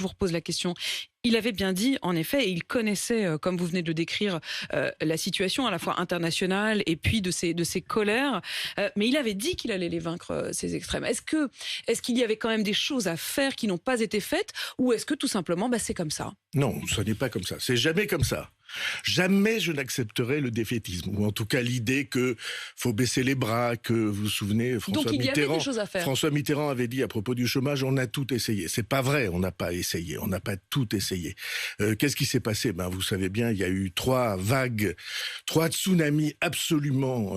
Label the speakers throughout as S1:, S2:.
S1: Je vous repose la question. Il avait bien dit, en effet, et il connaissait, comme vous venez de le décrire, la situation à la fois internationale et puis de ses colères, mais il avait dit qu'il allait les vaincre, ces extrêmes. Est-ce qu'il y avait quand même des choses à faire qui n'ont pas été faites, ou est-ce que tout simplement, c'est comme ça?
S2: Non, ce n'est pas comme ça. C'est jamais comme ça. Jamais je n'accepterai le défaitisme, ou en tout cas l'idée que faut baisser les bras, que vous vous souvenez,
S1: Donc il y avait des choses à faire.
S2: François Mitterrand avait dit à propos du chômage, on a tout essayé. C'est pas vrai, on n'a pas essayé, on n'a pas tout essayé. Qu'est-ce qui s'est passé? Vous savez bien, il y a eu 3 vagues, 3 tsunamis absolument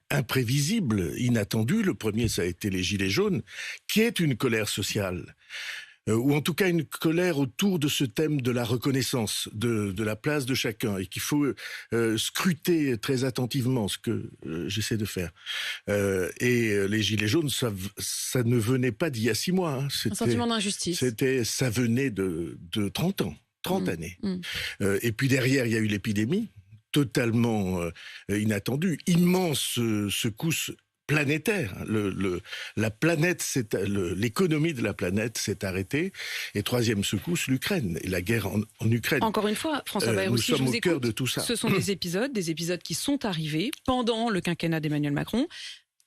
S2: imprévisibles, inattendus. Le premier, ça a été les Gilets jaunes, qui est une colère sociale. Ou en tout cas une colère autour de ce thème de la reconnaissance, de la place de chacun, et qu'il faut scruter très attentivement, ce que j'essaie de faire. Et les Gilets jaunes, ça ne venait pas d'il y a 6 mois. Hein.
S1: Un sentiment d'injustice.
S2: Ça venait de 30 ans, 30 années. Et puis derrière, il y a eu l'épidémie, totalement inattendue, immense secousse planétaire. La planète, l'économie de la planète s'est arrêtée. Et 3e secousse, l'Ukraine et la guerre en Ukraine.
S1: Encore une fois, François Bayrou,
S2: nous
S1: si je
S2: sommes
S1: vous
S2: au cœur
S1: écoute,
S2: de tout ça.
S1: ce sont des épisodes qui sont arrivés pendant le quinquennat d'Emmanuel Macron.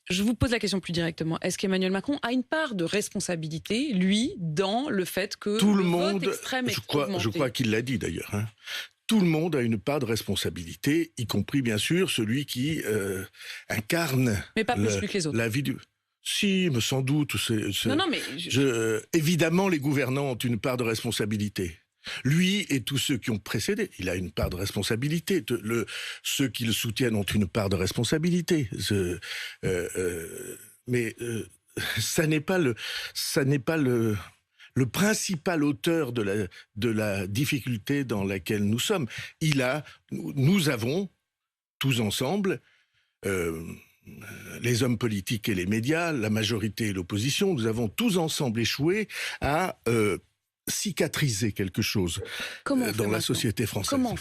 S1: Je vous pose la question plus directement. Est-ce qu'Emmanuel Macron a une part de responsabilité, lui, dans le fait que
S2: tout le
S1: vote
S2: monde,
S1: extrême est augmenté?
S2: je crois qu'il l'a dit d'ailleurs, hein. Tout le monde a une part de responsabilité, y compris bien sûr celui qui incarne
S1: Mais pas plus que les autres.
S2: la vie du... Si, mais sans doute.
S1: Non, mais
S2: évidemment, les gouvernants ont une part de responsabilité. Lui et tous ceux qui ont précédé, il a une part de responsabilité. Ceux qui le soutiennent ont une part de responsabilité. Mais ça n'est pas le principal auteur de la difficulté dans laquelle nous sommes. Nous avons, tous ensemble, les hommes politiques et les médias, la majorité et l'opposition, nous avons tous ensemble échoué à cicatriser quelque chose dans la société française.
S1: Comment